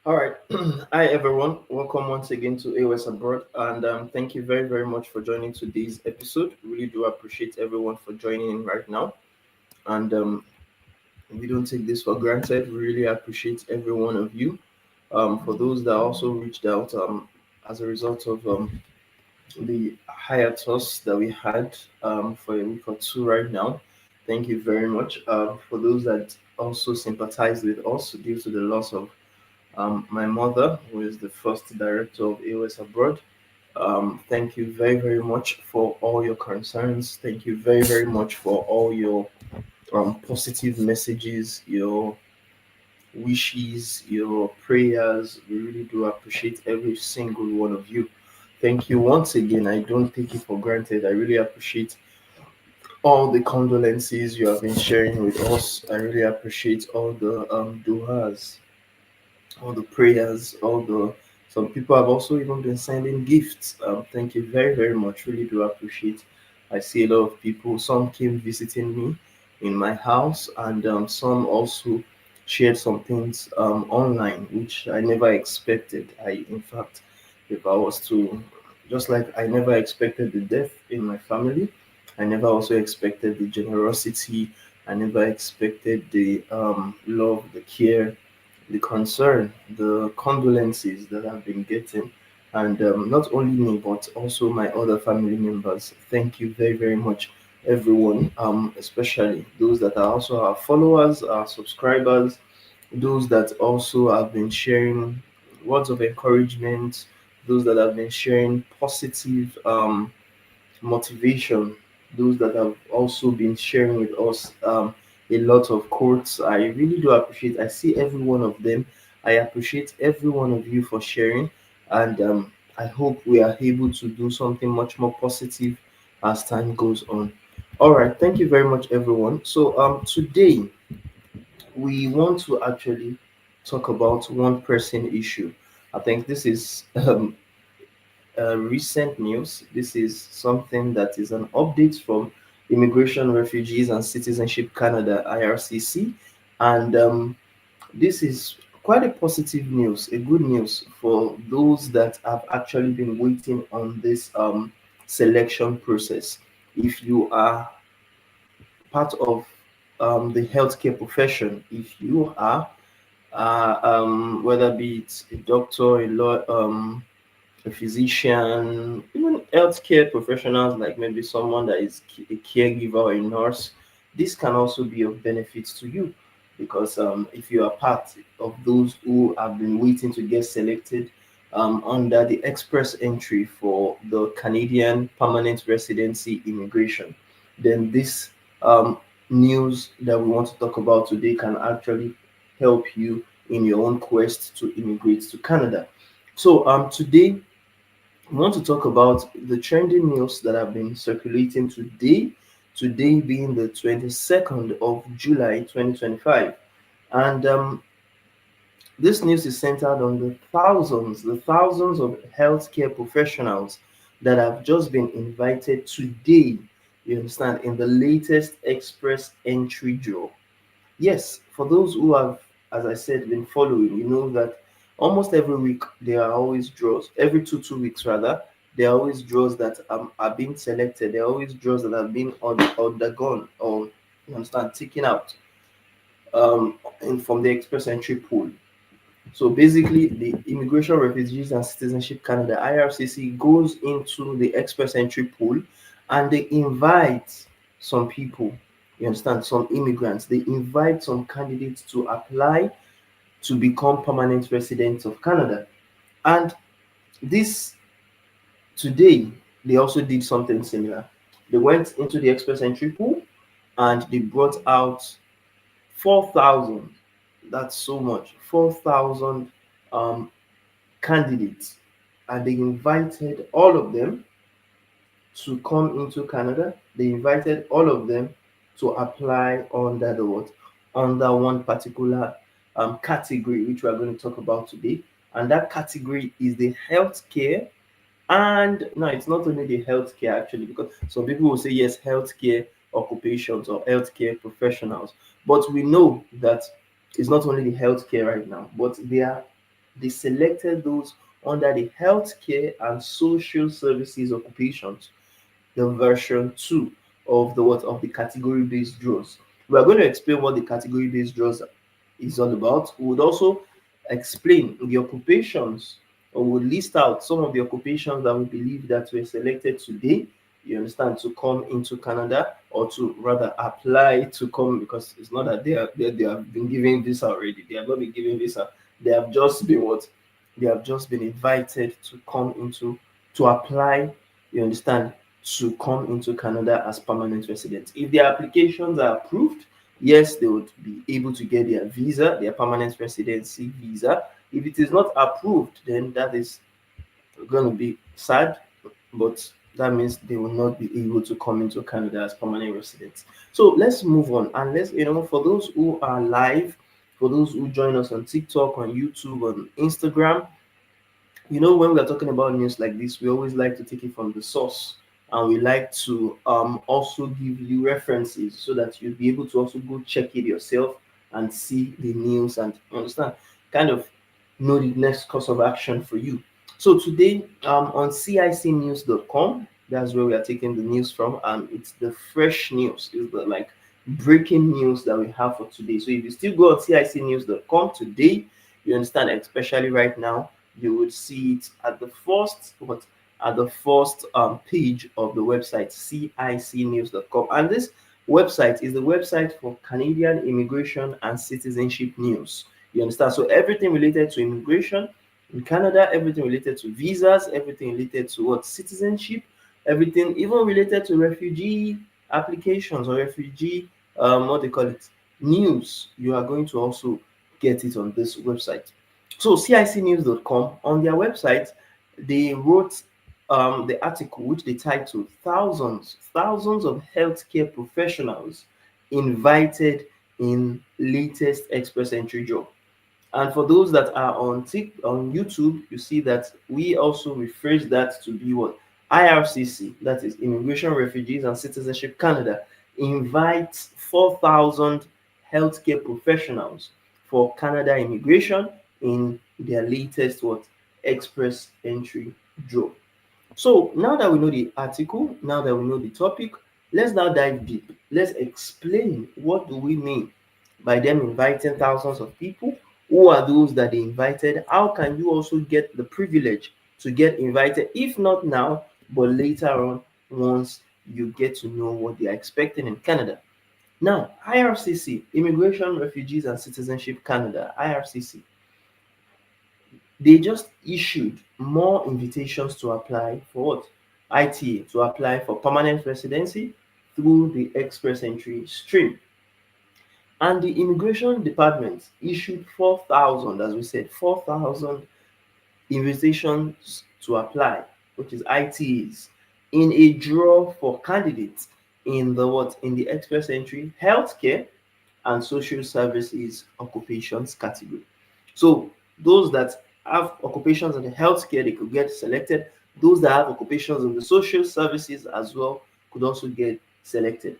All right. Hi, everyone. Welcome once again to A.O.S. Abroad. And thank you very, very much for joining today's episode. Really do appreciate everyone for joining in right now. And we don't take this for granted. We really appreciate every one of you. For those that also reached out as a result of the hiatus that we had for a week or two right now, thank you very much. For those that also sympathize with us due to the loss of my mother, who is the first director of A.O.S. Abroad. Thank you very, very much for all your concerns. Thank you very, very much for all your positive messages, your wishes, your prayers. We really do appreciate every single one of you. Thank you once again. I don't take it for granted. I really appreciate all the condolences you have been sharing with us. I really appreciate all the duas, all the prayers, all the some people have also even been sending gifts. Thank you very, very much. Really do appreciate. I see a lot of people. Some came visiting me in my house, and some also shared some things online, which I never expected. In fact, if I was to, just like I never expected the death in my family, I never also expected the generosity. I never expected the love, the care, the concern, the condolences that I've been getting, and not only me but also my other family members. Thank you very, very much, everyone. Especially those that are also our followers, our subscribers, those that also have been sharing words of encouragement, those that have been sharing positive motivation, those that have also been sharing with us a lot of quotes. I really do appreciate. I see every one of them. I appreciate every one of you for sharing, and I hope we are able to do something much more positive as time goes on. All right, thank you very much, everyone. So today we want to actually talk about one pressing issue. I think this is recent news. This is something that is an update from Immigration, Refugees and Citizenship Canada (IRCC), and this is quite a positive news, a good news for those that have actually been waiting on this selection process. If you are part of the healthcare profession, if you are whether be it a doctor, a law, a physician, even healthcare professionals like maybe someone that is a caregiver or a nurse, this can also be of benefit to you because if you are part of those who have been waiting to get selected under the express entry for the Canadian permanent residency immigration, then this news that we want to talk about today can actually help you in your own quest to immigrate to Canada. So today we want to talk about the trending news that have been circulating today, today being the 22nd of July 2025. And this news is centered on the thousands of healthcare professionals that have just been invited today, you understand, in the latest express entry draw. Yes, for those who have, as I said, been following, you know that almost every week there are always draws. Every two weeks rather, there are always draws that are being selected. There are always draws that have been undergone or you understand taken out from the express entry pool. So basically, the Immigration, Refugees and Citizenship Canada (IRCC) goes into the express entry pool, and they invite some people. You understand? Some immigrants. They invite some candidates to apply to become permanent residents of Canada. And this today, they also did something similar. They went into the express entry pool and they brought out 4,000. That's so much. 4,000 um, candidates, and they invited all of them to come into Canada. They invited all of them to apply under the what? Under one particular category, which we are going to talk about today. And that category is the healthcare. And no, it's not only the healthcare actually, because some people will say yes, healthcare occupations or healthcare professionals. But we know that it's not only the healthcare right now, but there are they selected those under the healthcare and social services occupations, the version 2 of the category based draws. We are going to explain what the category based draws is all about. We would also explain the occupations, or would list out some of the occupations that we believe that were selected today, you understand, to come into Canada, or to rather apply to come, because it's not that they have been given visa already. They have not been given visa. They have just been what? They have just been invited to come into, to apply, you understand, to come into Canada as permanent residents. If their applications are approved, yes, they would be able to get their visa, their permanent residency visa. If it is not approved, then that is going to be sad, but that means they will not be able to come into Canada as permanent residents. So let's move on, and let's, for those who are live, for those who join us on TikTok, on YouTube, on Instagram, when we are talking about news like this, we always like to take it from the source, and we like to also give you references so that you'll be able to also go check it yourself and see the news and understand, kind of know the next course of action for you. So today, on cicnews.com, that's where we are taking the news from, and it's the fresh news, it's the like breaking news that we have for today. So if you still go on cicnews.com today, you understand, especially right now, you would see it at the first page of the website, cicnews.com. And this website is the website for Canadian immigration and citizenship news. You understand? So everything related to immigration in Canada, everything related to visas, everything related to what, citizenship, everything even related to refugee applications, or refugee, what they call it, news, you are going to also get it on this website. So cicnews.com, on their website, they wrote the article, which they titled thousands of healthcare professionals invited in latest express entry job. And for those that are on YouTube, you see that we also rephrase that to be what? IRCC, that is Immigration, Refugees and Citizenship Canada, invites 4,000 healthcare professionals for Canada immigration in their latest what? Express entry draw. So now that we know the article, now that we know the topic, let's now dive deep. Let's explain, what do we mean by them inviting thousands of people? Who are those that they invited? How can you also get the privilege to get invited, if not now, but later on, once you get to know what they are expecting in Canada? Now, IRCC, Immigration, Refugees and Citizenship Canada, IRCC, they just issued more invitations to apply for what? ITA, to apply for permanent residency through the express entry stream. And the immigration department issued 4,000, as we said, 4,000 invitations to apply, which is ITs, in a draw for candidates in the what? In the express entry healthcare and social services occupations category. So those that have occupations in the healthcare, they could get selected. Those that have occupations in the social services as well could also get selected.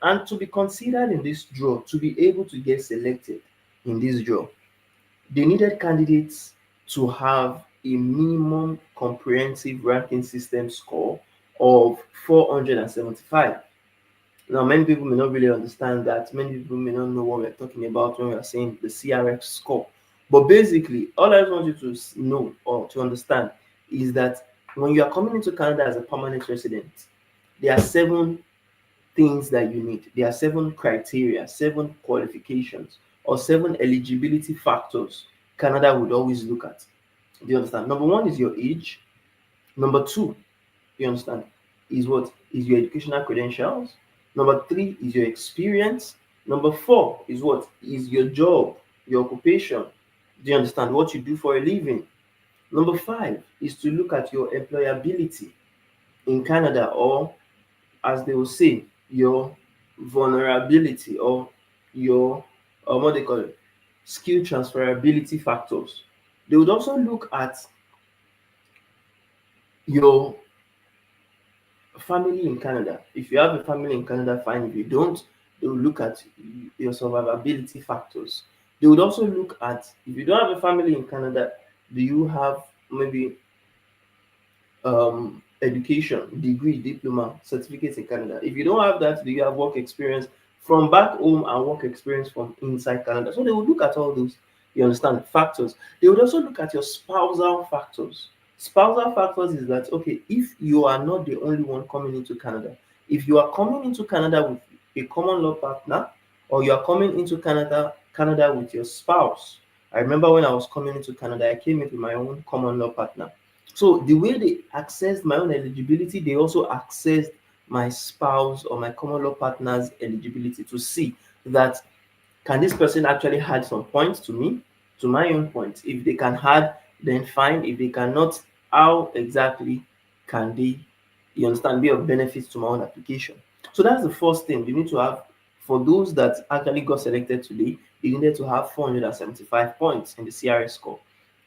And to be considered in this draw, to be able to get selected in this draw, they needed candidates to have a minimum comprehensive ranking system score of 475. Now, many people may not really understand that. Many people may not know what we're talking about when we're saying the CRX score. But basically, all I just want you to know or to understand is that when you are coming into Canada as a permanent resident, there are 7 things that you need. There are 7 criteria, 7 qualifications, or 7 eligibility factors Canada would always look at. Do you understand? Number 1 is your age. Number 2, you understand, is what? Is your educational credentials. Number 3 is your experience. Number 4 is what? Is your job, your occupation. Do you understand, what you do for a living? Number 5 is to look at your employability in Canada, or as they will say, your vulnerability, or your, what they call it, skill transferability factors. They would also look at your family in Canada. If you have a family in Canada, fine. If you don't, they will look at your survivability factors. They would also look at, if you don't have a family in Canada, Do you have maybe education, degree, diploma, certificates in Canada? If you don't have that, do you have work experience from back home and work experience from inside Canada? So they would look at all those, you understand, factors. They would also look at your spousal factors. Spousal factors is that, okay, if you are not the only one coming into Canada, if you are coming into Canada with a common law partner, or you are coming into Canada with your spouse. I remember when I was coming into Canada, I came in with my own common law partner. So the way they accessed my own eligibility, they also accessed my spouse or my common law partner's eligibility to see that can this person actually add some points to me, to my own points. If they can add, then fine. If they cannot, how exactly can they, you understand, be of benefit to my own application? So that's the first thing you need to have. For those that actually got selected today, you needed to have 475 points in the CRS score.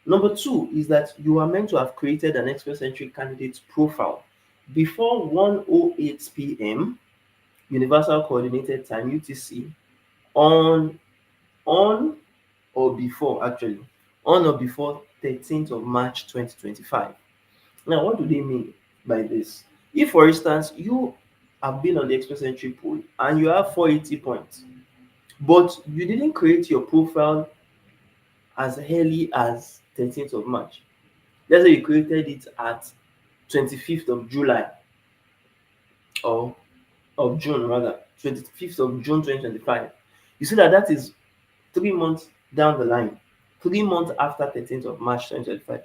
Number two is that you are meant to have created an express entry candidate profile before 1:08 p.m. Universal Coordinated Time UTC on on or before, actually, on or before 13th of March 2025. Now, what do they mean by this? If, for instance, you have been on the express entry pool and you have 480 points, but you didn't create your profile as early as 13th of March. Let's say you created it at 25th of July, or of June rather, 25th of June 2025. You see that that is 3 months down the line, 3 months after 13th of March 2025.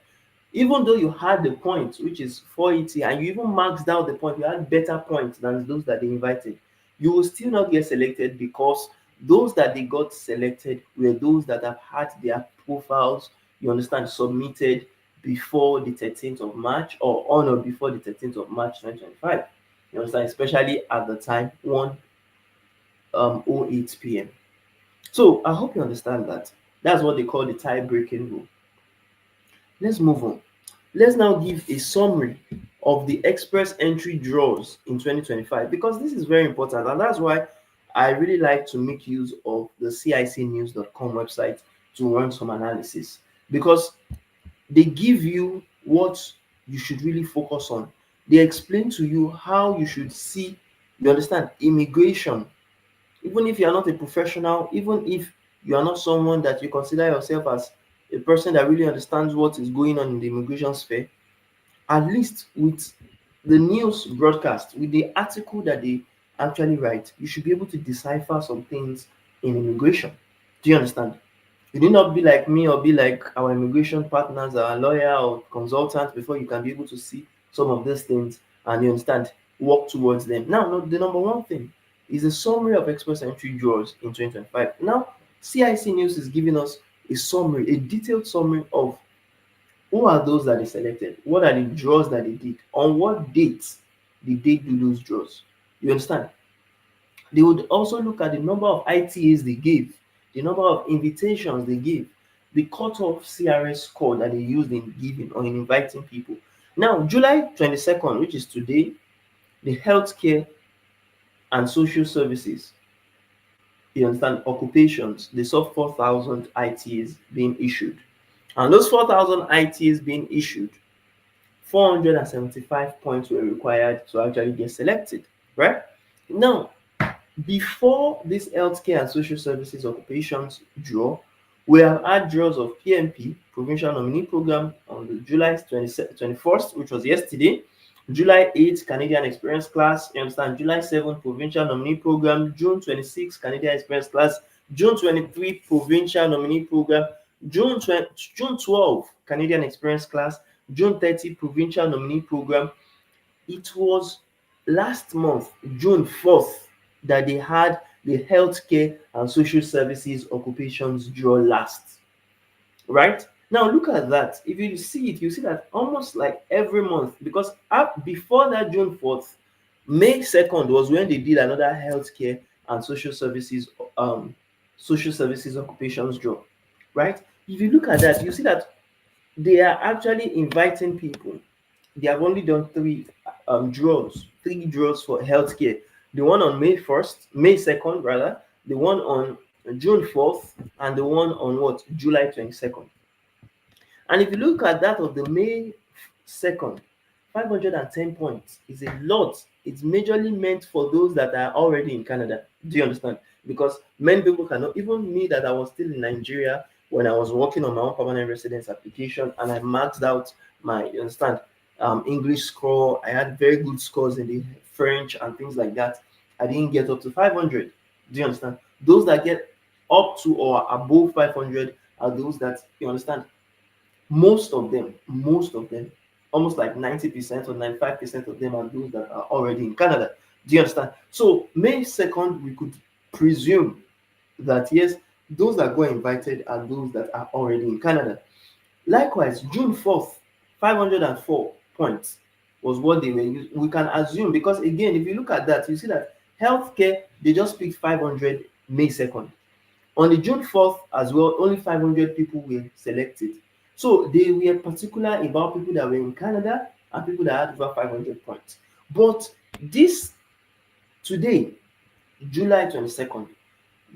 Even though you had the point, which is 480, and you even maxed out the point, you had better points than those that they invited, you will still not get selected because those that they got selected were those that have had their profiles, you understand, submitted before the 13th of March or on or before the 13th of March 2025. You understand, especially at the time 1:08 p.m. So I hope you understand that. That's what they call the tie breaking rule. Let's move on. Let's now give a summary of the express entry draws in 2025 because this is very important, and that's why I really like to make use of the cicnews.com website to run some analysis because they give you what you should really focus on. They explain to you how you should see, you understand, immigration. Even if you are not a professional, even if you are not someone that you consider yourself as a person that really understands what is going on in the immigration sphere, at least with the news broadcast, with the article that they actually write, you should be able to decipher some things in immigration. Do you understand? You need not be like me or be like our immigration partners, our lawyer or consultant before you can be able to see some of these things and you understand, work towards them. Now, the number one thing is a summary of express entry draws in 2025. Now, CIC News is giving us a summary, a detailed summary of who are those that they selected, what are the draws that they did, on what dates did they do those draws. You understand? They would also look at the number of ITAs they gave, the number of invitations they gave, the cutoff CRS score that they used in giving or in inviting people. Now, July 22nd, which is today, the healthcare and social services, you understand, occupations, they saw 4,000 ITAs being issued. And those 4,000 ITAs being issued, 475 points were required to actually get selected, right? Now, before this healthcare and social services occupations draw, we have had draws of PNP, Provincial Nominee Program, on the July 21st, which was yesterday. July 8th, Canadian Experience Class. You understand? July 7th, Provincial Nominee Program. June 26th, Canadian Experience Class. June 23, Provincial Nominee Program. June 12th, Canadian Experience Class. June 30, Provincial Nominee Program. It was last month, June 4th, that they had the healthcare and social services occupations draw last. Right? Now look at that. If you see it, you see that almost like every month, because before that June 4th, May 2nd was when they did another healthcare and social services occupations draw. Right? If you look at that, you see that they are actually inviting people. They have only done three draws for healthcare. The one on May 2nd rather, the one on June 4th, and the one on what, July 22nd. And if you look at that of the May 2nd, 510 points is a lot. It's majorly meant for those that are already in Canada. Do you understand? Because many people cannot, even me that I was still in Nigeria when I was working on my own permanent residence application and I maxed out my, you understand, English score. I had very good scores in the French and things like that. I didn't get up to 500. Do you understand? Those that get up to or above 500 are those that, you understand, most of them, almost like 90% or 95% of them are those that are already in Canada. Do you understand? So May 2nd, we could presume that yes, those that got invited are those that are already in Canada. Likewise, June 4th, 504 points was what they were using. We can assume, because again, if you look at that, you see that healthcare, they just picked 500 May 2nd. On the June 4th as well, only 500 people were selected. So they were particular about people that were in Canada and people that had over 500 points. But this today, July 22nd,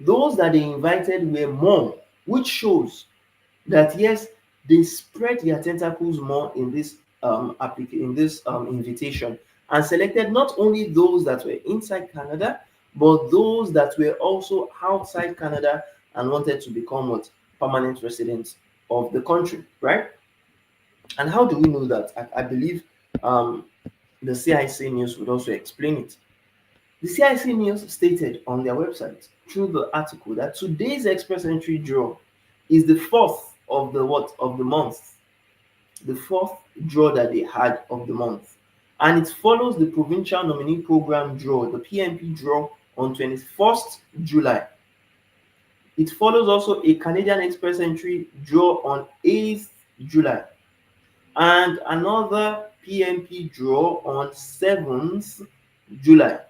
those that they invited were more, which shows that yes, they spread their tentacles more in this invitation and selected not only those that were inside Canada, but those that were also outside Canada and wanted to become what, permanent residents of the country, right? And how do we know that? I believe um, the CIC News would also explain it. The CIC News stated on their website through the article that today's express entry draw is the fourth of the what of the month, the fourth draw that they had of the month, and it follows the provincial nominee program draw, the PNP draw on 21st July. It follows also a Canadian express entry draw on 8th July and another PNP draw on 7th July.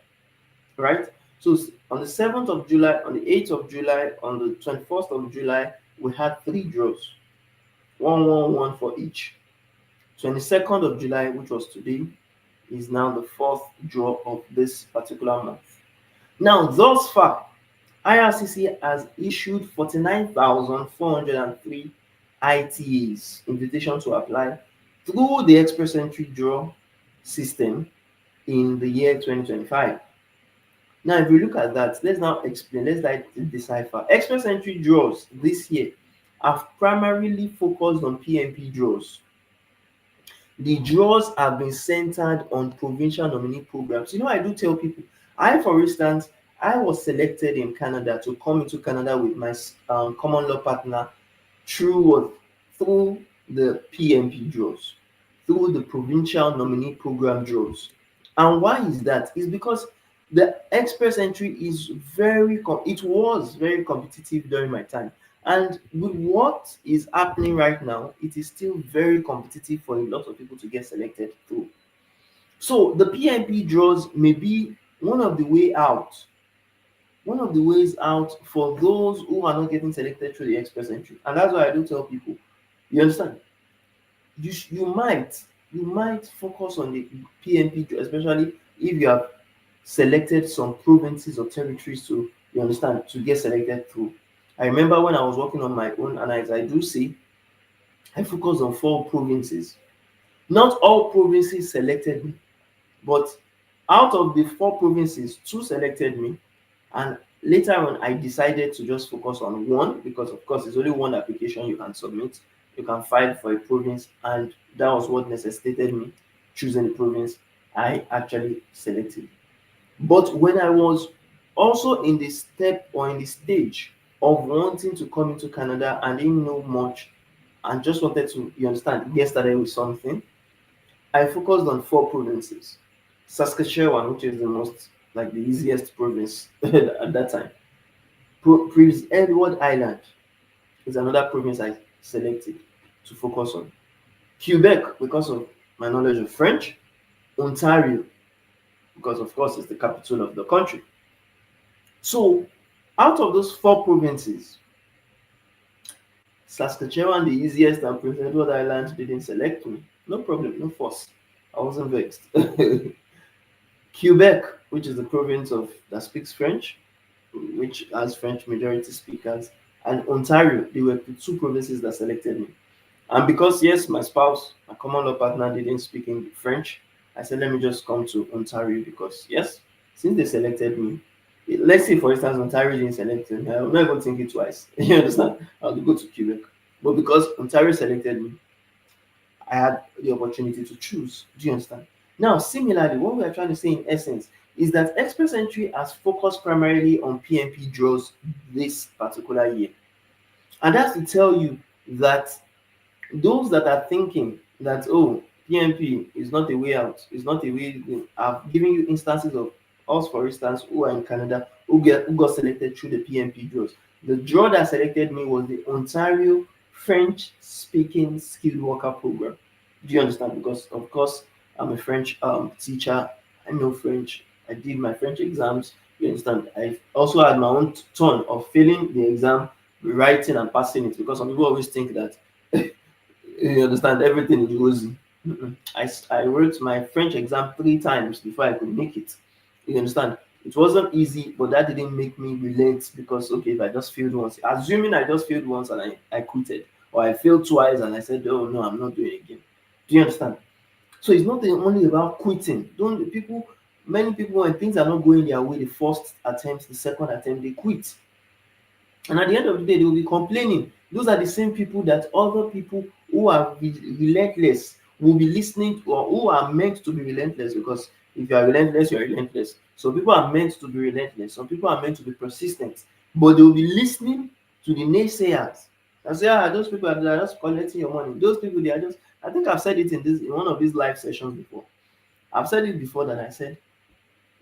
Right? So on the 7th of July, on the 8th of July, on the 21st of July, we had three draws, one for each. 22nd of July, which was today, is now the fourth draw of this particular month. Now, thus far, IRCC has issued 49,403 ITAs, invitation to apply, through the express entry draw system in the year 2025. Now, if we look at that, let's now explain, let's decipher. Express entry draws this year have primarily focused on PNP draws. The draws have been centered on provincial nominee programs. I do tell people, for instance, I was selected in Canada to come into Canada with my common law partner through the PNP draws, through the provincial nominee program draws. And why is that? It's because the express entry is it was very competitive during my time. And with what is happening right now, it is still very competitive for a lot of people to get selected through. So the PNP draws may be one of the ways out for those who are not getting selected through the express entry. And that's why I do tell people, you understand, you might focus on the PNP, especially if you have selected some provinces or territories to, you understand, to get selected through. I remember when I was working on my own, and as I do say, I focused on 4 provinces. Not all provinces selected me, but out of the 4 provinces, 2 selected me, and later on I decided to just focus on one, because of course it's only one application you can submit. You can file for a province, and that was what necessitated me choosing the province I actually selected. But when I was also in the step or in the stage of wanting to come into Canada and didn't know much and just wanted to, you understand, get started with something, I focused on 4 provinces. Saskatchewan, which is the most, like the easiest province at that time. Prince Edward Island is another province I selected to focus on. Quebec, because of my knowledge of French. Ontario, because of course it's the capital of the country. So out of those 4 provinces, Saskatchewan, the easiest, and Prince Edward Island didn't select me. No problem, no fuss. I wasn't vexed. Quebec, which is the province that speaks French, which has French majority speakers, and Ontario, they were the 2 provinces that selected me. And because yes, my spouse, my common law partner didn't speak in French, I said let me just come to Ontario because yes, since they selected me, let's say for instance Ontario didn't select me, I will not even think it twice. You understand? I'll go to Quebec. But because Ontario selected me, I had the opportunity to choose. Do you understand? Now, similarly, what we are trying to say in essence is that Express Entry has focused primarily on PMP draws this particular year. And that's to tell you that those that are thinking that oh PMP is not a way out, is not a way in, I've given you instances of us, for instance, who are in Canada who got selected through the PMP draws. The draw that selected me was the Ontario French speaking skilled worker program. Do you understand? Because of course I'm a French teacher, I know French, I did my French exams. You understand? I also had my own turn of failing the exam, writing and passing it because some people always think that you understand everything is rosy. I wrote my French exam 3 times before I could make it. You understand? It wasn't easy, but that didn't make me relent because okay, if I just failed once, assuming I just failed once and I quitted, or I failed twice and I said, oh no, I'm not doing it again. Do you understand? So it's not only about quitting. Don't people many people when things are not going their way, the first attempt, the second attempt, they quit. And at the end of the day, they will be complaining. Those are the same people that other people who are relentless will be listening to, or who are meant to be relentless. Because if you are relentless, you are relentless. So people are meant to be relentless. Some people are meant to be persistent, but they will be listening to the naysayers and say, ah, those people are just collecting your money. Those people, they are just. I think I've said it in one of these live sessions before. I've said it before that I said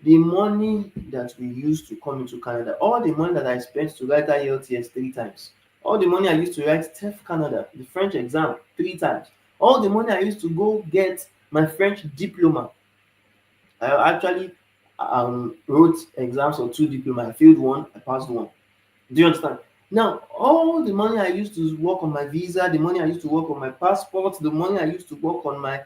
the money that we used to come into Canada, all the money that I spent to write that LTS 3 times, all the money I used to write TEF Canada, the French exam 3 times, all the money I used to go get my French diploma. I actually wrote exams for 2 diploma. I failed one, I passed one. Do you understand? Now, all the money I used to work on my visa, the money I used to work on my passport, the money I used to work on my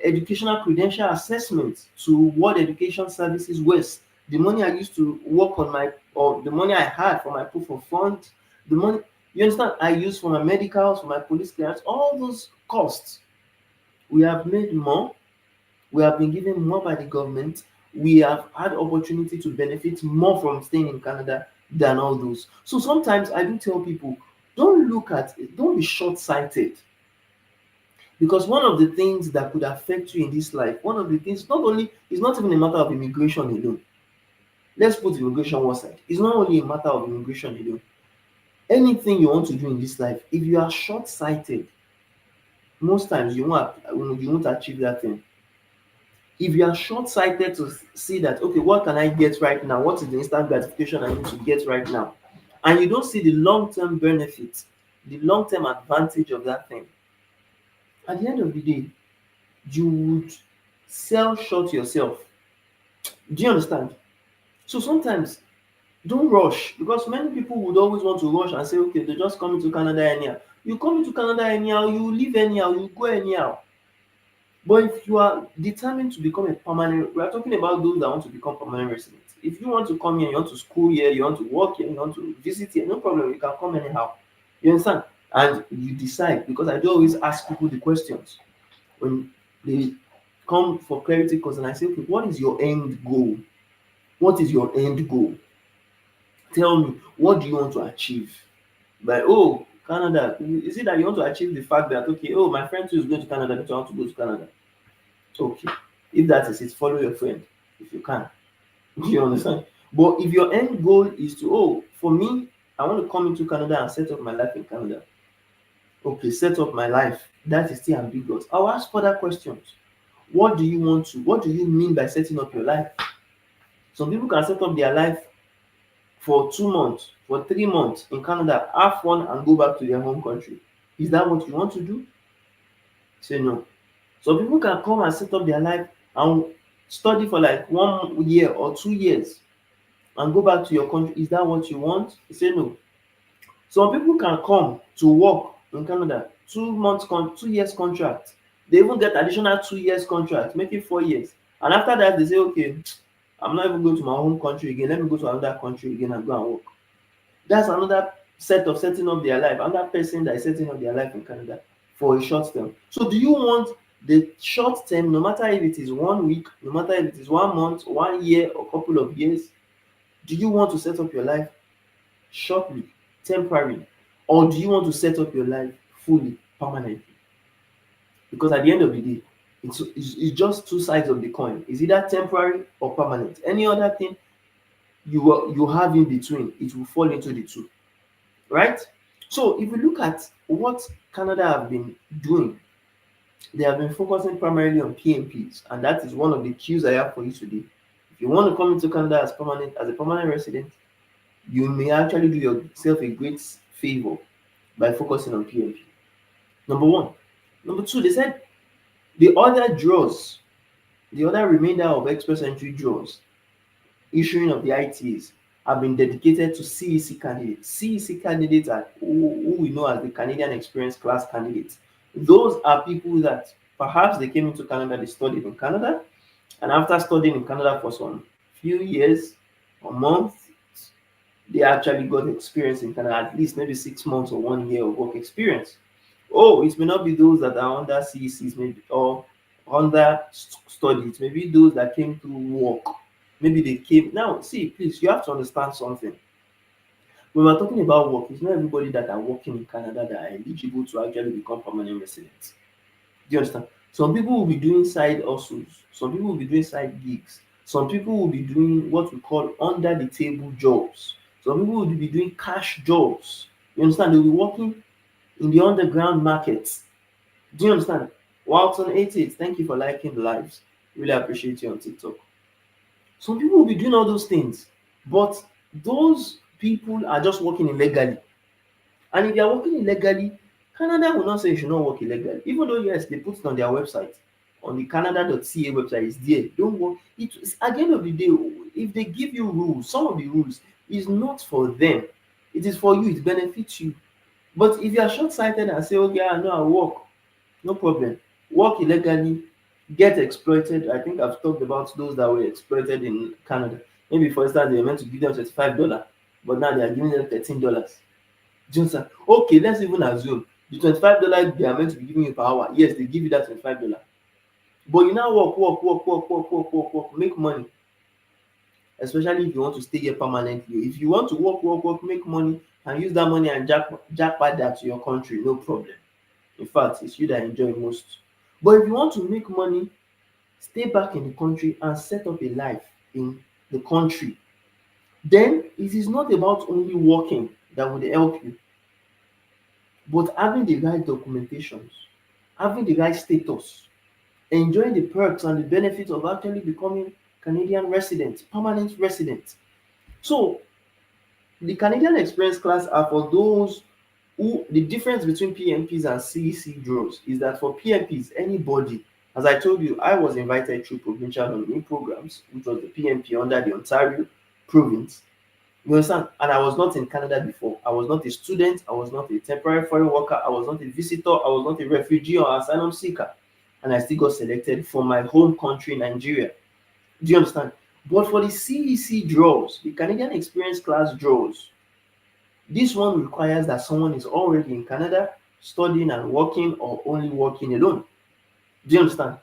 educational credential assessment to World Education Services West, the money I used to work on my, or the money I had for my proof of funds, the money, you understand, I used for my medicals, for my police clearance, all those costs, we have made more, we have been given more by the government, we have had opportunity to benefit more from staying in Canada than all those. So sometimes I do tell people, don't be short-sighted. Because one of the things that could affect you in this life, one of the things, not only, it's not even a matter of immigration alone. Let's put immigration one side. It's not only a matter of immigration alone. Anything you want to do in this life, if you are short-sighted, most times you won't achieve that thing. If you are short-sighted to see that, okay, what can I get right now? What is the instant gratification I need to get right now? And you don't see the long-term benefit, the long-term advantage of that thing. At the end of the day, you would sell short yourself. Do you understand? So sometimes don't rush because many people would always want to rush and say, okay, they just come into Canada anyhow. You come into Canada anyhow, you live anyhow, you go anyhow. But if you are determined to become a permanent, we are talking about those that want to become permanent residents. If you want to come here, you want to school here, you want to work here, you want to visit here, no problem, you can come anyhow. You understand? And you decide because I do always ask people the questions when they come for clarity because and I say, okay, what is your end goal? What is your end goal? Tell me, what do you want to achieve? By oh, Canada, is it that you want to achieve the fact that okay, oh, my friend too is going to Canada, but I want to go to Canada? Okay, if that is it, follow your friend if you can. Do you understand? But if your end goal is to oh, for me, I want to come into Canada and set up my life in Canada. Okay, set up my life. That is still ambiguous. I'll ask further questions. What do you want to? What do you mean by setting up your life? Some people can set up their life for 2 months, for 3 months in Canada, have fun and go back to their home country. Is that what you want to do? Say no. Some people can come and set up their life and study for like 1 year or 2 years and go back to your country. Is that what you want? Say no. Some people can come to work in Canada, 2 months 2 years contract. They even get additional 2 years contract, make it 4 years. And after that, they say, okay, I'm not even going to my home country again. Let me go to another country again and go and work. That's another set of setting up their life. Another person that is setting up their life in Canada. for a short term. So do you want the short term, no matter if it is 1 week, no matter if it is 1 month, 1 year, or couple of years, do you want to set up your life shortly, temporarily, or do you want to set up your life fully, permanently? Because at the end of the day, it's just two sides of the coin. It's either temporary or permanent. Any other thing you have in between, it will fall into the two, right? So if you look at what Canada have been doing, they have been focusing primarily on PMPs, and that is one of the cues I have for you today. If you want to come into Canada as a permanent resident, you may actually do yourself a great favor by focusing on PMP. Number one. Number two, they said the other draws, the other remainder of express entry draws, issuing of the ITs, have been dedicated to CEC candidates. CEC candidates are who we know as the Canadian Experience Class candidates. Those are people that perhaps they came into Canada, they studied in Canada, and after studying in Canada for some few years or months, they actually got experience in Canada, at least maybe 6 months or 1 year of work experience. Oh, it may not be those that are under CECs, maybe, or under studies, maybe those that came to work. Maybe they came. Now, see, please, you have to understand something. When we're talking about work, it's not everybody that are working in Canada that are eligible to actually become permanent residents. Do you understand? Some people will be doing side hustles, some people will be doing side gigs, some people will be doing what we call under the table jobs, some people will be doing cash jobs. You understand? They'll be working in the underground markets. Do you understand? Walton 88, thank you for liking the lives. Really appreciate you on TikTok. Some people will be doing all those things, but those people are just working illegally. And if they are working illegally, Canada will not say you should not work illegally. Even though, yes, they put it on their website, on the Canada.ca website, it's there. Don't work. It's at the end of the day, if they give you rules, some of the rules is not for them. It is for you, it benefits you. But if you are short-sighted and say, okay, I know I work, no problem. Work illegally, get exploited. I think I've talked about those that were exploited in Canada. Maybe for instance, they were meant to give them $25, but now they are giving them $13. Do you understand? Okay, let's even assume the $25 they are meant to be giving you per hour. Yes, they give you that $25. But you now work, make money. Especially if you want to stay here permanently. If you want to work, make money, and use that money and jackpot that to your country, no problem. In fact, it's you that enjoy most. But if you want to make money, stay back in the country and set up a life in the country, then it is not about only working that would help you, but having the right documentations, having the right status, enjoying the perks and the benefits of actually becoming Canadian residents, permanent residents. So the Canadian Experience class are for those who, the difference between PMPs and CEC draws is that for PMPs, anybody, as I told you, I was invited through provincial nominee programs, which was the PMP under the Ontario province. You understand? And I was not in Canada before. I was not a student. I was not a temporary foreign worker. I was not a visitor. I was not a refugee or asylum seeker. And I still got selected for my home country, Nigeria. Do you understand? But for the CEC draws, the Canadian Experience class draws, this one requires that someone is already in Canada studying and working, or only working alone. Do you understand?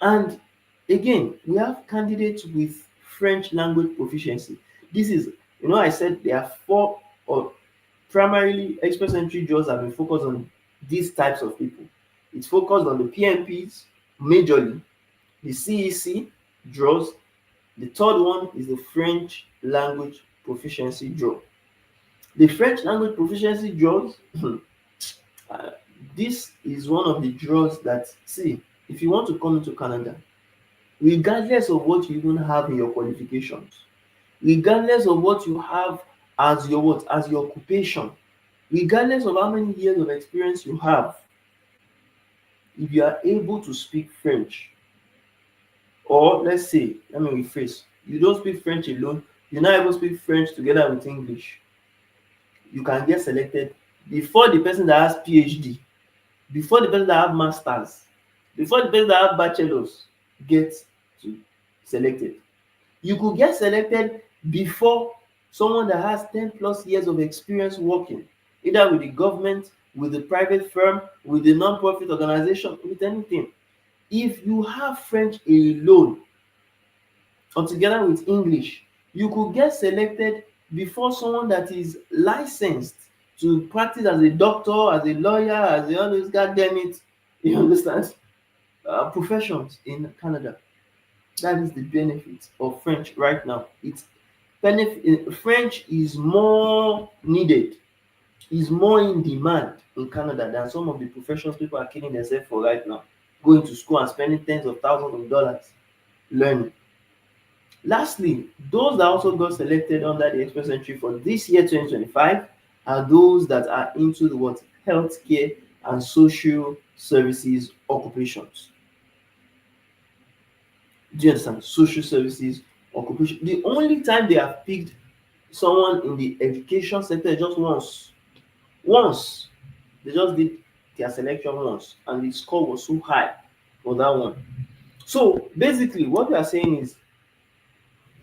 And again, we have candidates with French language proficiency. This is, I said there are four, or primarily express entry draws have been focused on these types of people. It's focused on the PMPs majorly, the CEC draws. The third one is the French language proficiency draw. The French language proficiency draws, uh, this is one of the draws that, see, if you want to come into Canada, regardless of what you even have in your qualifications, regardless of what you have as your as your occupation, regardless of how many years of experience you have, if you are able to speak French, or let's say, let me rephrase, you don't speak French alone, you're not able to speak French together with English, you can get selected before the person that has PhD, before the person that have masters, before the person that have bachelors gets to selected. You could get selected before someone that has 10 plus years of experience working, either with the government with the private firm, with the non-profit organization, with anything. If you have French alone or together with English, you could get selected before someone that is licensed to practice as a doctor, as a lawyer, as a all those goddamn it, you understand, professions in Canada. That is the benefit of French right now. French is more needed, is more in demand in Canada than some of the professions people are killing themselves for right now, going to school and spending tens of thousands of dollars learning. Lastly, those that also got selected under the express entry for this year 2025 are those that are into the what healthcare and social services occupations. Do you understand? Social services occupation. The only time they have picked someone in the education sector is just once. Once. They just did their selection once, and the score was so high for that one. So basically, what we are saying is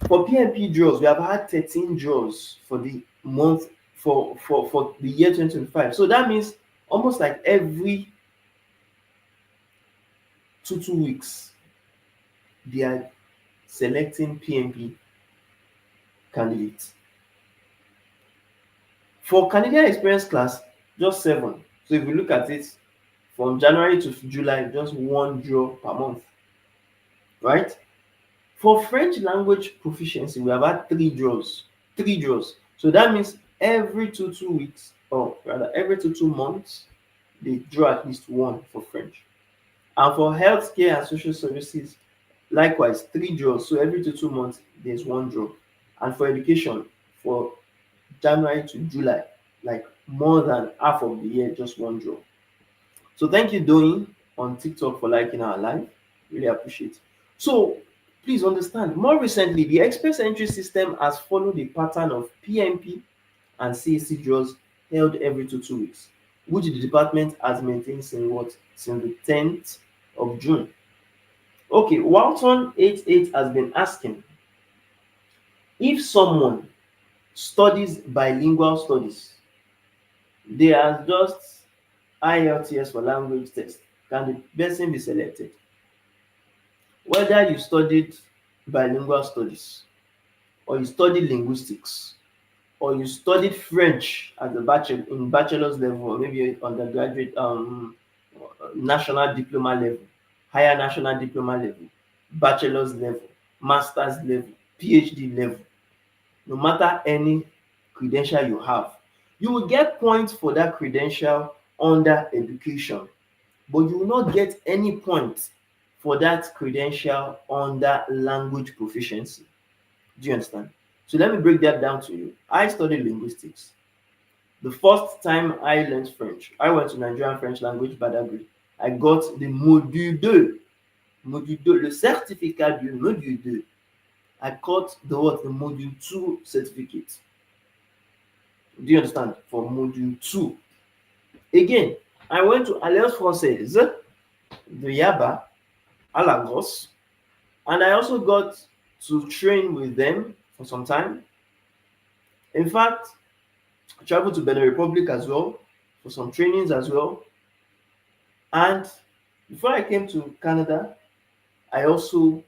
for PMP draws, we have had 13 draws for the month for the year 2025. So that means almost like every two weeks, they are selecting PMP candidates. For Canadian experience class, just 7. So if you look at it from January to July, just 1 draw per month, right? For French language proficiency, we have had 3 draws. 3 draws. So that means every two weeks, or rather every two months, they draw at least 1 for French. And for healthcare and social services, likewise 3 draws. So every two months, there's 1 draw. And for education, for January to July, like more than half of the year, just 1 draw. So thank you, Doing, on TikTok for liking our live. Really appreciate it. So please understand, more recently, the express entry system has followed the pattern of PMP and CAC draws held every two weeks, which the department has maintained since what? Since the 10th of June. Okay, Walton88 has been asking if someone studies bilingual studies, they are just IELTS for language test, can the person be selected? Whether you studied bilingual studies, or you studied linguistics, or you studied French at the bachelor's level, or maybe undergraduate national diploma level, higher national diploma level, bachelor's level, master's level, PhD level, no matter any credential you have, you will get points for that credential under education, but you will not get any points for that credential under language proficiency. Do you understand? So let me break that down to you. I studied linguistics. The first time I learned French, I went to Nigerian French language Badagry. I got the module 2, le certificat du module 2. I got the what? The module 2 certificate. Do you understand? For module 2. Again, I went to Alliance Française de Yaba, à la Grosse, and I also got to train with them for some time. In fact, I traveled to Benin Republic as well for some trainings as well. And before I came to Canada, I also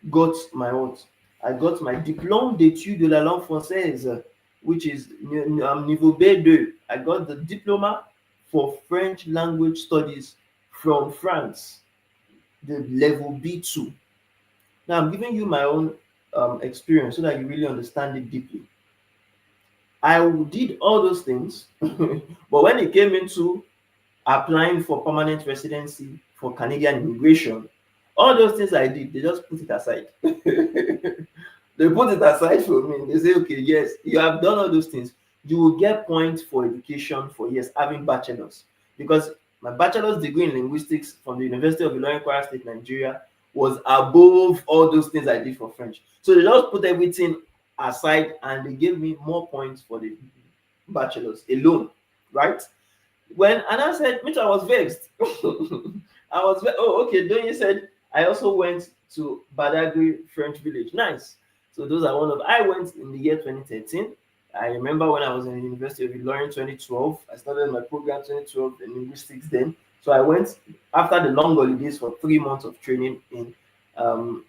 got my what? I got my diplôme d'études de la langue française, which is niveau B2. I got the diploma for French language studies from France, the level B2. Now I'm giving you my own experience so that you really understand it deeply. I did all those things, but when it came into applying for permanent residency for Canadian immigration, all those things I did, they just put it aside. They put it aside for me. They say, okay, yes, you have done all those things. You will get points for education for yes, having bachelor's. Because my bachelor's degree in linguistics from the University of Ilorin, Kwara State, Nigeria, was above all those things I did for French. So they just put everything aside and they gave me more points for the bachelor's alone, right? When Anna said, which I was vexed. I was, okay, then you said, I also went to Badagry French Village. Nice. So those are one of, I went in the year 2013. I remember when I was in the University of Ilorin 2012, I started my program 2012 in linguistics then. So I went after the long holidays for 3 months of training in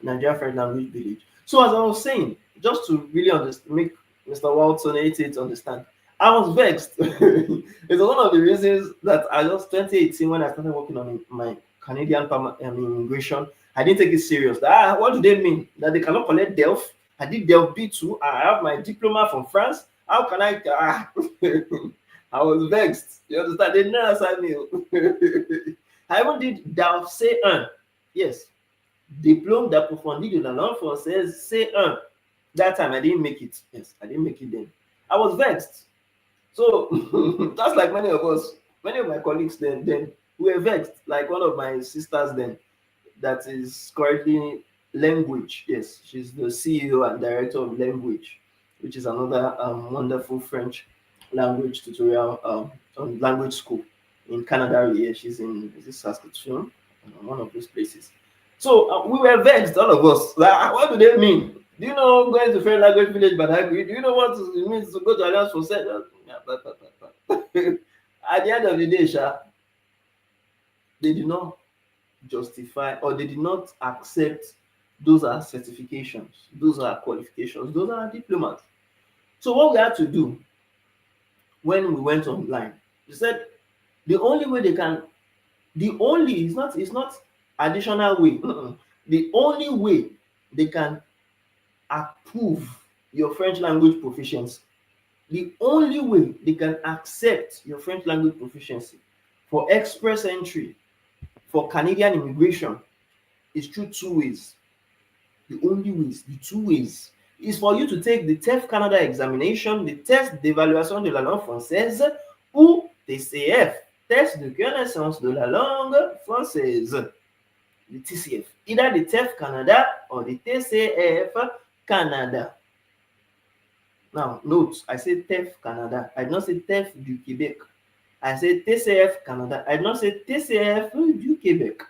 Nigeria French Language Village. So as I was saying, just to really make Mr. Walton 88 understand, I was vexed. It's one of the reasons that I just 2018 when I started working on my Canadian immigration, I didn't take it serious. What do they mean? That they cannot collect DELF? I did DELF B2. I have my diploma from France. How can I? I was vexed. You understand? They never assigned me. I even did DELF C1. Yes. Diplôme d'approfondi de la langue française C1. That time I didn't make it. Yes, I didn't make it then. I was vexed. So just like many of us, many of my colleagues then we were vexed. Like one of my sisters then, that is currently Language. Yes, she's the CEO and director of Language, which is another wonderful French language tutorial language school in Canada. Yeah, she's in Saskatchewan, one of those places. So we were vexed, all of us. Like, what do they mean? Do you know going to French language village Badagry? Do you know what it means to go to Alliance for Sex? At the end of the day, they did not justify or they did not accept those are certifications, those are qualifications, those are diplomas. So what we had to do when we went online, they said the only way they can, it's not additional way. The only way they can approve your French language proficiency, the only way they can accept your French language proficiency for express entry for Canadian immigration is through two ways. The only ways, the two ways, is for you to take the TEF Canada examination, the test d'évaluation de la langue française, ou TCF, test de connaissance de la langue française, the TCF. Either the TEF Canada or the TCF Canada. Now, note, I say TEF Canada. I did not say TEF du Québec. I say TCF Canada. I did not say TCF du Québec.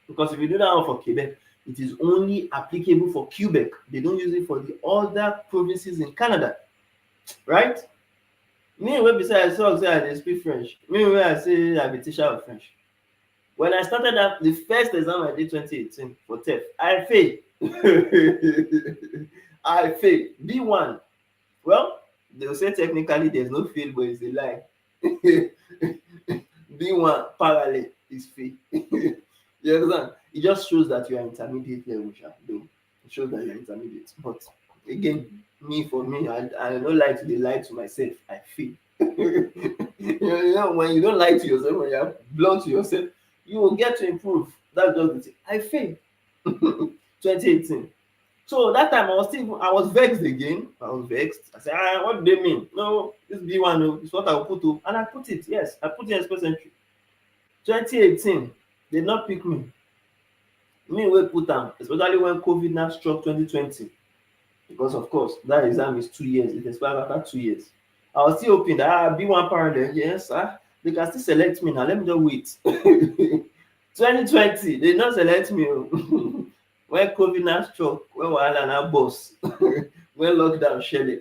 Because if you do that one for Quebec, it is only applicable for Quebec. They don't use it for the other provinces in Canada. Right? Me, when I say I speak French, me, when I say I'm a teacher of French. When I started that, the first exam I did 2018 for TEF, I failed. I failed. B1. Well, they'll say technically there's no fail, but it's a lie. B1 parallel is fail. You understand? It just shows that you are intermediate level, though. It shows that you're intermediate. But again, for me, I don't like to lie to myself. I feel. You know, when you don't lie to yourself, when you're blunt to yourself, you will get to improve. That's just the thing. I failed. 2018. So that time I was vexed again. I was vexed. I said, what do they mean? No, this B1 is what I'll put to. And I put it, yes. I put in express entry. 2018, they did not pick me. Me will put them, especially when COVID now struck 2020. Because of course, that exam is 2 years. It expired after 2 years. I was still hoping that B1 parallel, yes, they can still select me now. Let me just wait. 2020, they did not select me. When COVID now struck, when Wahala now boss, when lockdown shelled,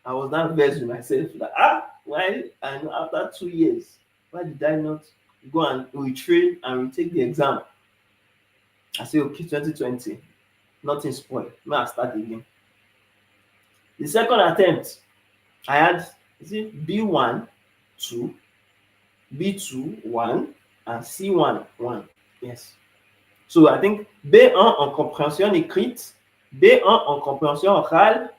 I was now vexed with myself. Like, why? And after 2 years, why did I not go and retrain and retake the exam? I say, okay, 2020, nothing spoiled. May I start again. The second attempt, I had B1, 2, B2, 1, and C1, 1. Yes. So I think B1 en compréhension écrite, B1 en compréhension orale,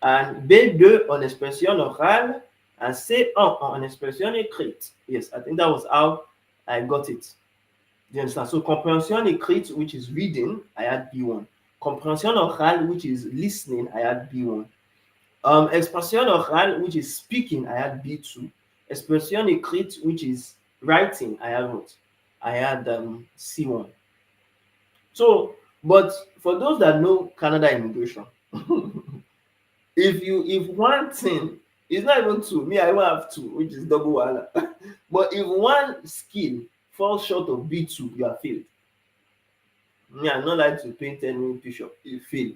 and B2 en expression orale, and C1 en expression écrite. Yes, I think that was how I got it. Do you understand? So comprehension écrite, which is reading, I had B1. Comprehension orale, which is listening, I had B1. Expression orale, which is speaking, I had B2. Expression écrite, which is writing, I had what? I had C1. So, but for those that know Canada immigration, if one thing, it's not even two, me I even have two, which is double wahala. But if one skill falls short of B2, you are failed. Me, I'm not like to paint any picture. You fail.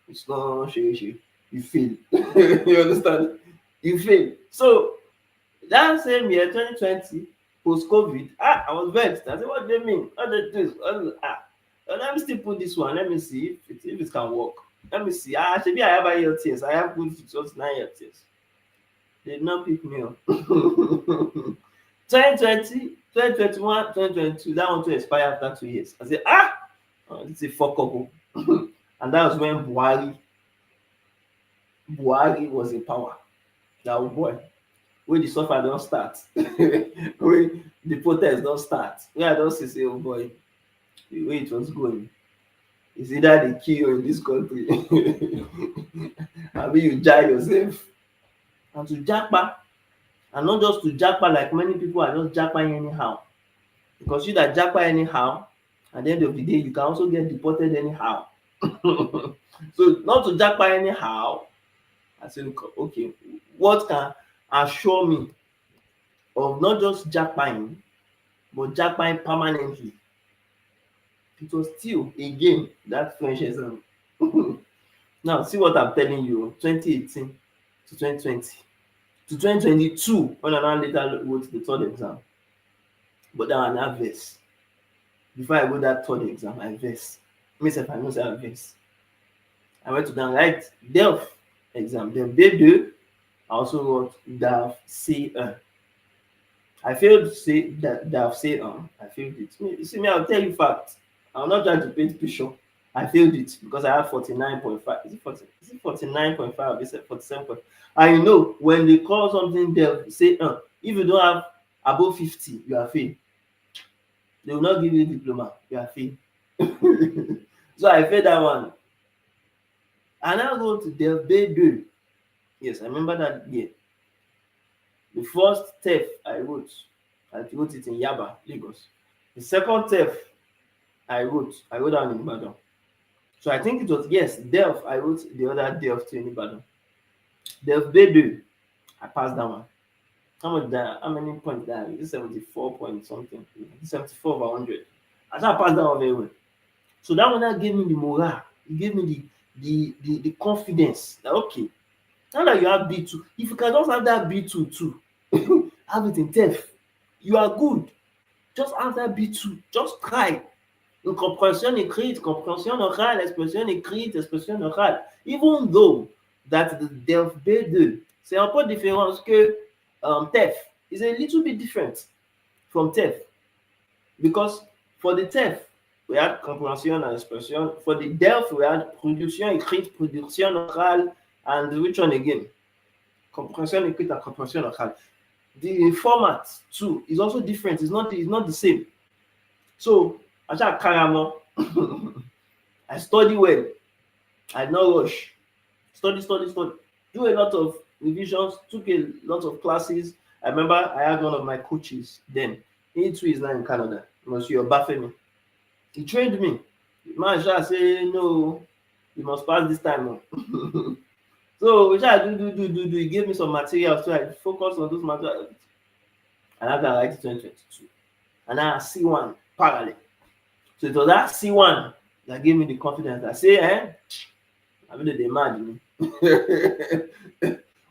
It's not shady. you fail. You understand? You fail. So that same year, 2020, post COVID, I was vexed. I said, what do they mean? What do they do? Let me still put this one. Let me see if it can work. Let me see. Maybe I have IELTS. I have good just 9 IELTS. They did not pick me up. 2020, 2021, 2022, that one to expire after 2 years. I said, this is a fuck up. And that was when Buhari was in power. That boy. When the suffer don't start, when the protest don't start, when I don't say, oh boy, the way it was going, it's either they kill you in this country, I mean you die yourself. And to jackpa, and not just to jackpa like many people are just jackping anyhow. Because you that jackpa anyhow, at the end of the day, you can also get deported anyhow. So not to jackpa anyhow, I said, okay, what can assure me of not just jackpine, but jackpine permanently? It was still again that French exam. Now see what I'm telling you. 2018 to 2020 to 2022 when I now later wrote the third exam. But that one I vex. Before I wrote that third exam, I vex. Myself, I know say I vex. I went to go and write DELF exam. Then B2, I also wrote DAF C1. I failed say that DAF C1. I failed it. You see me, I'll tell you fact. I'm not trying to paint picture. I failed it because I had 49.5. Is it 49.5? Is it 47.5? And you know, when they call something DELF, say, if you don't have above 50, you are failed. They will not give you a diploma. You are failed. So I failed that one. And I go to DELF B2. Yes, I remember that year. The first TEF I wrote it in Yaba, Lagos. The second TEF I wrote down in Ibadan. So I think it was, yes, DELF, I wrote the other DELF too in Ibadan. DELF B2, I passed that one. How many points that? Is 74 point something? 74 over 100. I passed that one very well. So that one that gave me the morale. It gave me the confidence that okay, now that you have B2, if you can just have that B2 too, have it in TEF, you are good. Just have that B2, just try. Une compréhension écrite, compréhension orale, expression écrite, expression orale. Even though that the DELF B2, c'est un peu différent que TEF. Is a little bit different from TEF. Because for the TEF, we had compréhension and expression. For the DELF, we had production écrite, production orale, and which one again? Comprehension écrite and comprehension orale. The format too is also different. It's not the same. So I shall carry on. I study well. I no rush. Study. Do a lot of revisions. Took a lot of classes. I remember I had one of my coaches then. He too is now in Canada. Monsieur Bafemi. He trained me. Man shall say no. You must pass this time. So we shall do. He gave me some materials, so I focus on those materials. And I got like 2022. And I see one parallel. So it was that C1 that gave me the confidence that say, I mean, they imagine me.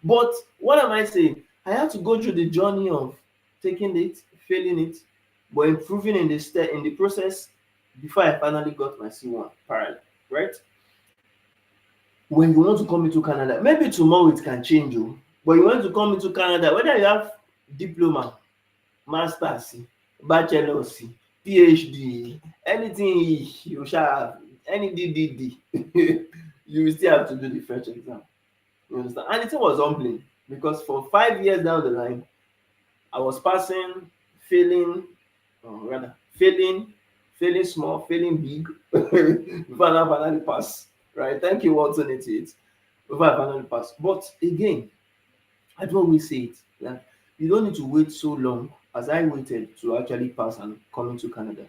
But what am I saying? I had to go through the journey of taking it, failing it, but improving in the process before I finally got my C1 parallel, right? When you want to come into Canada, maybe tomorrow it can change you, but you want to come into Canada, whether you have diploma, master's, bachelor's, PhD, anything you shall have, any DDD, you will still have to do the French exam. You understand? And it was humbling because for 5 years down the line, I was passing, failing small, failing big, before I finally pass. Right? Thank you, Watson 88. Before I finally pass. But again, I do always say it that you don't need to wait so long as I waited to actually pass and come into Canada.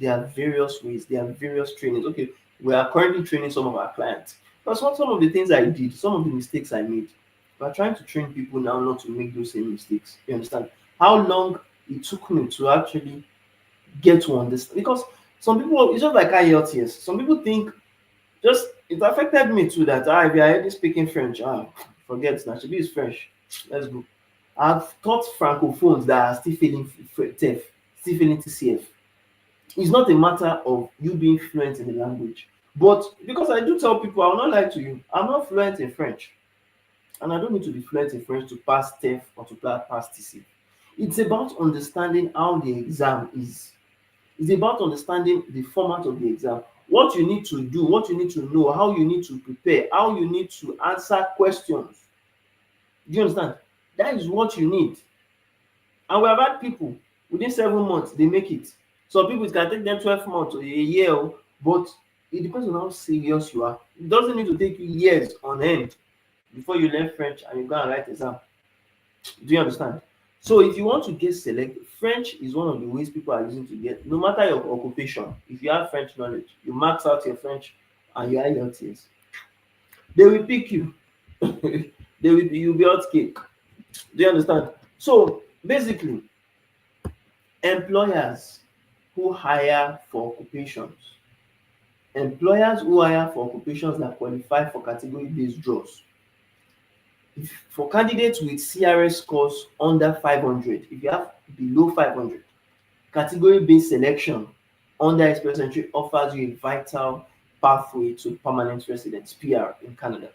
There are various ways, there are various trainings. Okay, we are currently training some of our clients. That's what some of the things I did, some of the mistakes I made. We're trying to train people now not to make those same mistakes. You understand? How long it took me to actually get to understand? Because some people, it's just like IELTS. Some people think Just it affected me too that if you're already speaking French, forget now. Should be is French. Let's go. I've taught francophones that are still feeling TEF, still feeling TCF. It's not a matter of you being fluent in the language. But because I do tell people, I will not lie to you, I'm not fluent in French. And I don't need to be fluent in French to pass TEF or to pass TC. It's about understanding how the exam is. It's about understanding the format of the exam, what you need to do, what you need to know, how you need to prepare, how you need to answer questions. Do you understand? That is what you need. And we have had people within 7 months, they make it. Some people, it can take them 12 months or a year, but it depends on how serious you are. It doesn't need to take you years on end before you learn French and you go and write exam. Do you understand? So if you want to get selected, French is one of the ways people are using to get, no matter your occupation, if you have French knowledge, you max out your French and your IELTS, they will pick you. You'll be hot cake. Do you understand? So basically, employers who hire for occupations, employers who hire for occupations that qualify for category-based draws, for candidates with CRS scores under 500, if you have below 500, category-based selection under express entry offers you a vital pathway to permanent residence (PR) in Canada.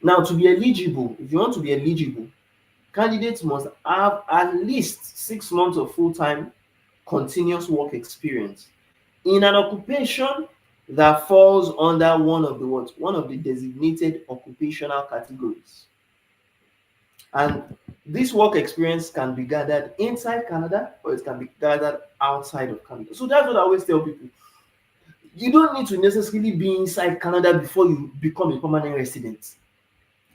Now, to be eligible, if you want to be eligible, candidates must have at least 6 months of full-time continuous work experience in an occupation that falls under one of the what? One of the designated occupational categories. And this work experience can be gathered inside Canada or it can be gathered outside of Canada. So that's what I always tell people. You don't need to necessarily be inside Canada before you become a permanent resident.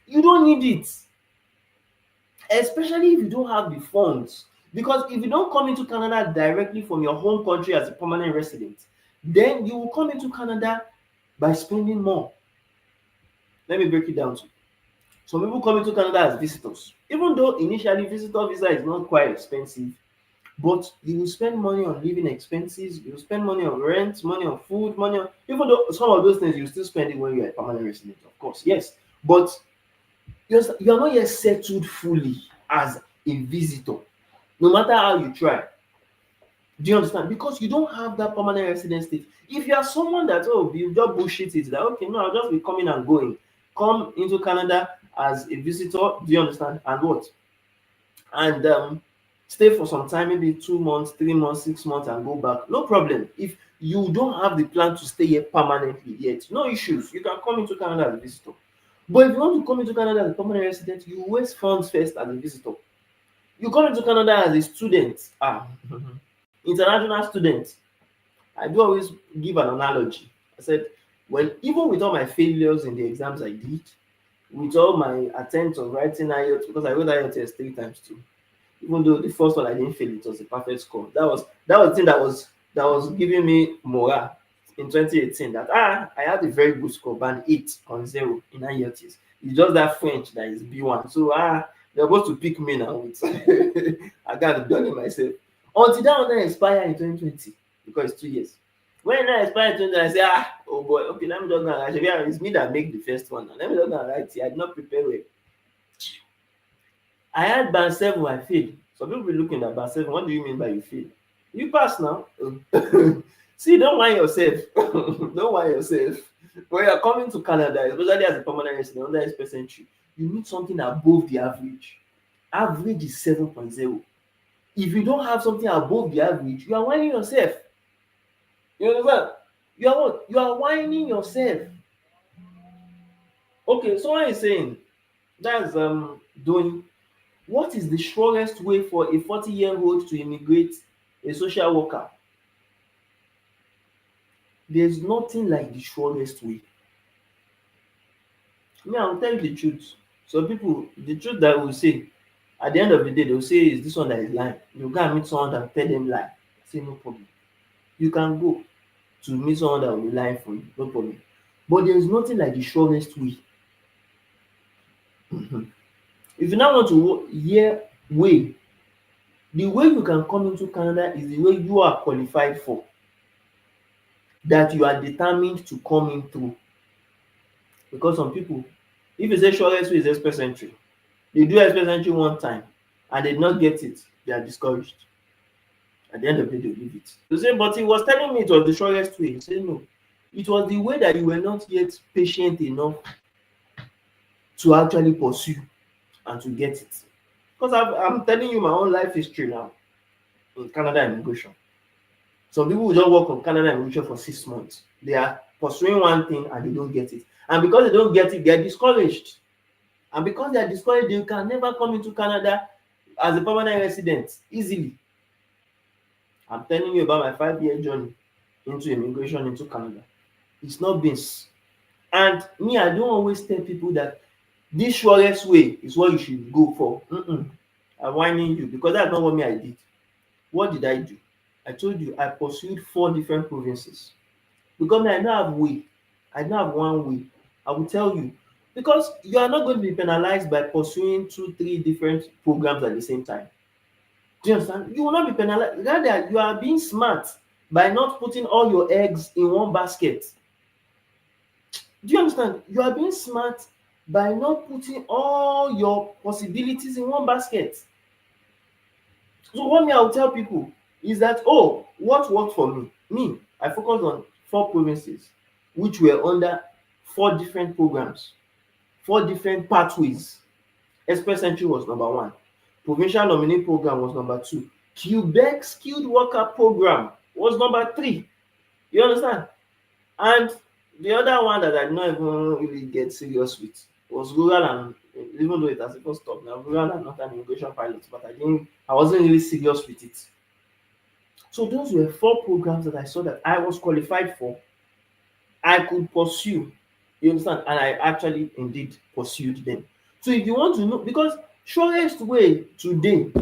You don't need it, especially if you don't have the funds. Because if you don't come into Canada directly from your home country as a permanent resident, then you will come into Canada by spending more. Let me break it down to you. Some people come into Canada as visitors. Even though initially visitor visa is not quite expensive, but you will spend money on living expenses, you will spend money on rent, money on food, money on, even though some of those things you still spend it when you are a permanent resident, of course, yes. But you are not yet settled fully as a visitor, no matter how you try. Do you understand? Because you don't have that permanent resident state. If you are someone that, you just bullshit it, that okay, no, I'll just be coming and going. Come into Canada as a visitor, do you understand? And what? And stay for some time, maybe 2 months, 3 months, 6 months, and go back. No problem. If you don't have the plan to stay here permanently yet, no issues. You can come into Canada as a visitor. But if you want to come into Canada as a permanent resident, you waste funds first as a visitor. You come into Canada as a student, international student. I do always give an analogy. I said, when even with all my failures in the exams I did, with all my attempts of writing IELTS, because I wrote IELTS 3 times too. Even though the first one I didn't fail, it was a perfect score. That was the thing that was giving me morale in 2018. That I had a very good score, band 8.0 in IELTS. It's just that French that is B1. So they're supposed to pick me now. With I got to done it myself. Until that one expire in 2020 because it's 2 years. When I expire in 2020, I say, oh boy, okay, let me just go and write. It's me that make the first one. Now. Let me just go and write it. I did not prepare well. I had band 7, I failed. Some people be looking at band 7. What do you mean by you fail? You pass now. See, don't whine yourself. Don't whine yourself. When you're coming to Canada, especially as a permanent resident under express entry, you need something above the average. Average is 7.0. If you don't have something above the average, you are whining yourself. You understand? You are what? You are whining yourself. Okay, someone is saying that's doing. What is the surest way for a 40-year-old to immigrate a social worker? There's nothing like the surest way. I'll tell you the truth. Some people, the truth that will say, at the end of the day, they'll say, is this one that is lying? You go and meet someone that tell them lie. Say, no problem. You can go to meet someone that will be lying for you, no problem. But there is nothing like the surest way. If you now want to hear way, the way you can come into Canada is the way you are qualified for, that you are determined to come in through. Because some people, if you say shortest way is express entry, they do express entry one time and they did not get it, they are discouraged. At the end of the day, they leave it. You say, but he was telling me it was the shortest way. You say, no. It was the way that you were not yet patient enough to actually pursue and to get it. Because I'm telling you my own life history now in Canada immigration. Some people will just work on Canada immigration for 6 months. They are pursuing one thing and they don't get it. And because they don't get it, they are discouraged. And because they are discouraged, they can never come into Canada as a permanent resident easily. I'm telling you about my 5-year journey into immigration into Canada. It's not beans. And me, I don't always tell people that this surest way is what you should go for. I'm whining you because that's not what me I did. What did I do? I told you I pursued 4 different provinces. Because I don't have way. I don't have one way. I will tell you. Because you are not going to be penalized by pursuing 2, 3 different programs at the same time. Do you understand? You will not be penalized. Rather, you are being smart by not putting all your eggs in one basket. Do you understand? You are being smart by not putting all your possibilities in one basket. So what me I will tell people is that, oh, what worked for me? Me, I focused on 4 provinces, which were under 4 different programs, 4 different pathways. Express entry was number 1. Provincial nominee program was number 2. Quebec skilled worker program was number 3. You understand? And the other one that I did not even really get serious with was rural and, even though it has even stopped now, rural and northern immigration pilots, but I wasn't really serious with it. So those were 4 programs that I saw that I was qualified for, I could pursue. You understand? And I actually indeed pursued them. So if you want to know, because surest way today,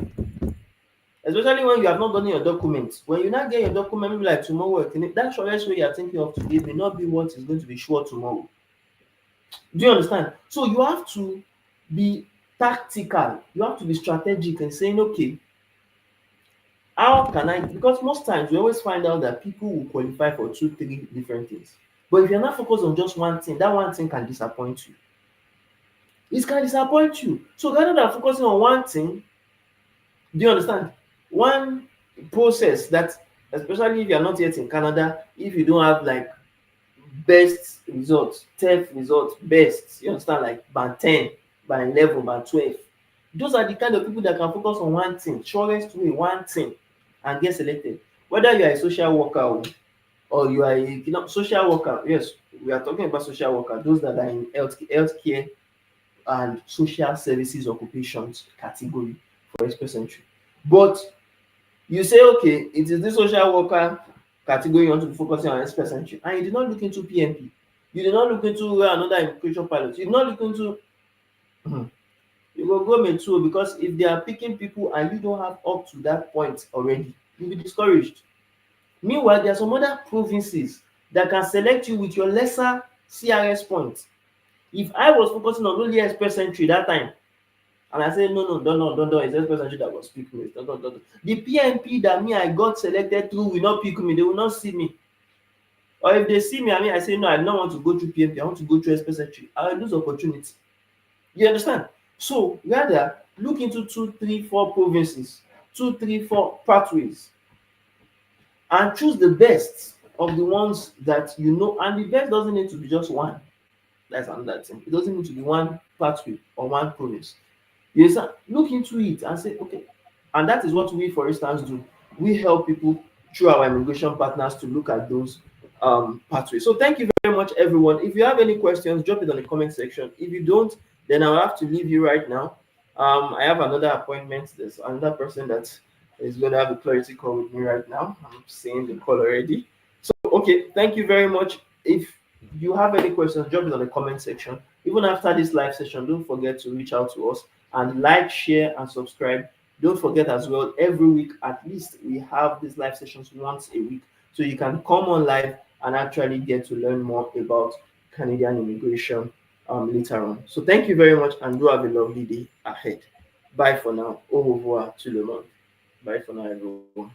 especially when you have not gotten your documents, when you now get your document, maybe like tomorrow, that surest way you are thinking of today may not be what is going to be sure tomorrow. Do you understand? So you have to be tactical, you have to be strategic and saying, okay, how can I, because most times we always find out that people will qualify for 2, 3 different things. But if you're not focused on just one thing, that one thing can disappoint you. It can disappoint you. So rather than focusing on one thing, do you understand? One process that, especially if you're not yet in Canada, if you don't have like best results, TEF results, best, you understand, like band 10, band 11, band 12. Those are the kind of people that can focus on one thing, surest way, one thing, and get selected. Whether you are a social worker or you are a social worker, yes, we are talking about social worker, those that are in healthcare and social services occupations category for express entry. But you say, okay, it is this social worker category you want to be focusing on express entry, and you did not look into PMP, you did not look into another immigration pilot, you did not look into you go me too, because if they are picking people and you don't have up to that point already, you'll be discouraged. Meanwhile, there are some other provinces that can select you with your lesser CRS points. If I was focusing on only express entry that time, and I say, no, don't, it's express entry that was pick me. Don't. The PMP that me I got selected through will not pick me, they will not see me. Or if they see me, I say, no, I don't want to go through PMP, I want to go through express entry. I will lose opportunity. You understand? So rather look into 2, 3, 4 provinces, 2, 3, 4 pathways, and choose the best of the ones that you know. And the best doesn't need to be just one. That's another thing. It doesn't need to be one pathway or one province. You understand? Look into it and say, okay. And that is what we, for instance, do. We help people through our immigration partners to look at those pathways. So thank you very much, everyone. If you have any questions, drop it on the comment section. If you don't, then I'll have to leave you right now. I have another appointment. There's another person that is going to have a clarity call with me right now. I'm seeing the call already. So, okay, thank you very much. If you have any questions, drop it on the comment section. Even after this live session, don't forget to reach out to us and like, share, and subscribe. Don't forget as well, every week at least we have these live sessions once a week. So you can come on live and actually get to learn more about Canadian immigration later on. So thank you very much and do have a lovely day ahead. Bye for now. Au revoir, tout le monde. Bye for now, everyone.